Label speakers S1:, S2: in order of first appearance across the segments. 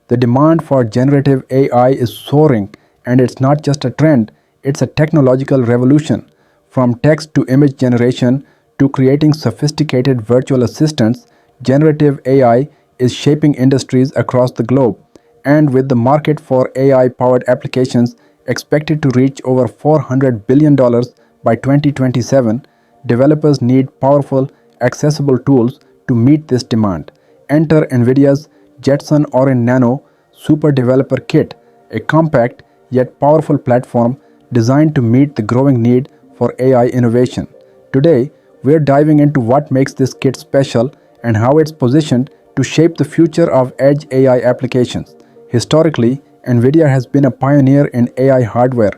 S1: The demand for generative AI is soaring, and it's not just a trend, it's a technological revolution. From text to image generation to creating sophisticated virtual assistants, generative AI is shaping industries across the globe. And with the market for AI-powered applications expected to reach over $400 billion by 2027, developers need powerful, accessible tools to meet this demand. Enter Nvidia's Jetson Orin Nano Super Developer Kit, a compact yet powerful platform designed to meet the growing need for AI innovation. Today, we're diving into what makes this kit special and how it's positioned to shape the future of edge AI applications. Historically, Nvidia has been a pioneer in AI hardware,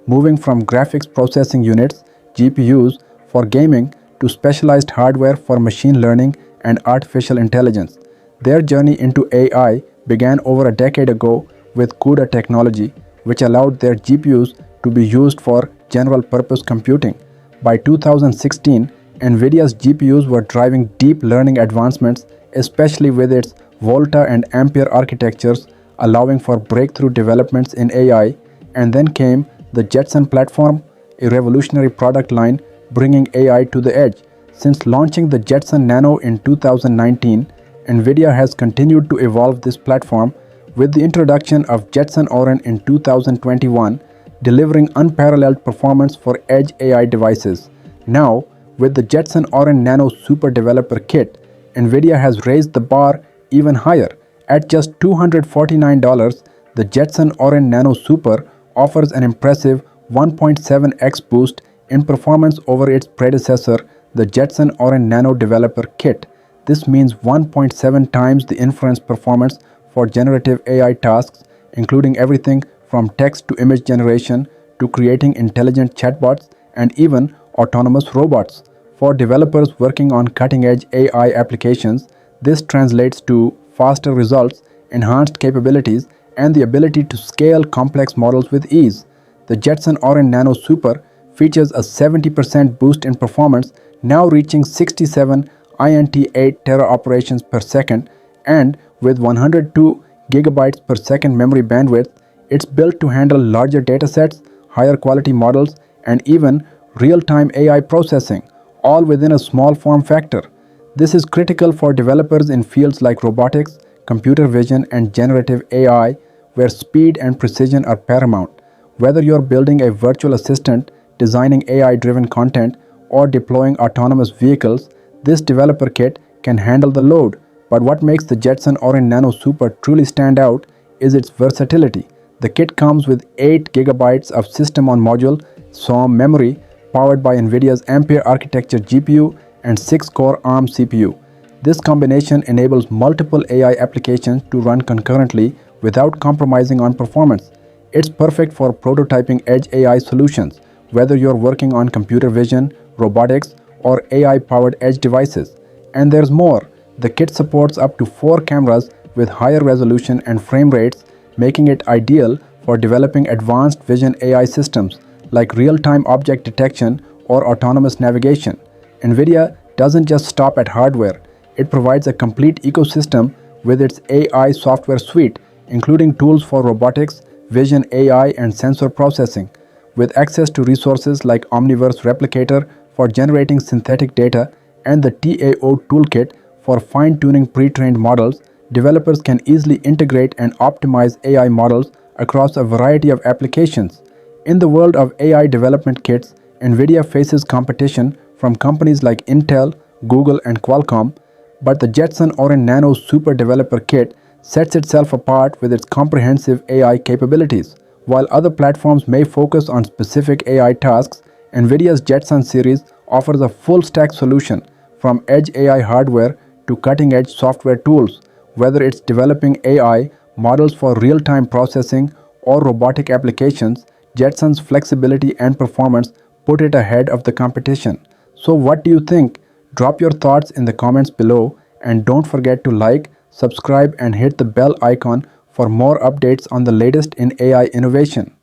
S1: moving from graphics processing units (GPUs) for gaming to specialized hardware for machine learning and artificial intelligence. Their journey into AI began over a decade ago with CUDA technology, which allowed their GPUs to be used for general-purpose computing. By 2016, Nvidia's GPUs were driving deep learning advancements, especially with its Volta and Ampere architectures, allowing for breakthrough developments in AI. And then came the Jetson platform, a revolutionary product line bringing AI to the edge. Since launching the Jetson Nano in 2019, Nvidia has continued to evolve this platform with the introduction of Jetson Orin in 2021, delivering unparalleled performance for edge AI devices. Now, with the Jetson Orin Nano Super Developer Kit, Nvidia has raised the bar even higher. At just $249, the Jetson Orin Nano Super offers an impressive 1.7x boost in performance over its predecessor, the Jetson Orin Nano Developer Kit. This means 1.7 times the inference performance for generative AI tasks, including everything from text to image generation to creating intelligent chatbots and even autonomous robots. For developers working on cutting-edge AI applications, this translates to faster results, enhanced capabilities, and the ability to scale complex models with ease. The Jetson Orin Nano Super features a 70% boost in performance, now reaching 67 INT8 tera operations per second, and with 102 gigabytes per second memory bandwidth, it's built to handle larger datasets, higher quality models, and even real-time AI processing, all within a small form factor. This is critical for developers in fields like robotics, computer vision, and generative AI, where speed and precision are paramount. Whether you're building a virtual assistant, designing AI-driven content, or deploying autonomous vehicles, this developer kit can handle the load. But what makes the Jetson Orin Nano Super truly stand out is its versatility. The kit comes with 8 GB of system-on-module SOM memory powered by Nvidia's Ampere architecture GPU and 6-core ARM CPU. This combination enables multiple AI applications to run concurrently without compromising on performance. It's perfect for prototyping edge AI solutions, whether you're working on computer vision, robotics, or AI-powered edge devices. And there's more. The kit supports up to 4 cameras with higher resolution and frame rates, making it ideal for developing advanced vision AI systems like real-time object detection or autonomous navigation. Nvidia doesn't just stop at hardware. It provides a complete ecosystem with its AI software suite, including tools for robotics, vision AI, and sensor processing. With access to resources like Omniverse Replicator for generating synthetic data and the TAO toolkit for fine-tuning pre-trained models, developers can easily integrate and optimize AI models across a variety of applications. In the world of AI development kits, Nvidia faces competition from companies like Intel, Google, and Qualcomm, but the Jetson Orin Nano Super Developer Kit sets itself apart with its comprehensive AI capabilities. While other platforms may focus on specific AI tasks, Nvidia's Jetson series offers a full-stack solution from edge AI hardware to cutting-edge software tools. Whether it's developing AI models for real-time processing or robotic applications, Jetson's flexibility and performance put it ahead of the competition. So what do you think? Drop your thoughts in the comments below, and don't forget to like, subscribe, and hit the bell icon for more updates on the latest in AI innovation.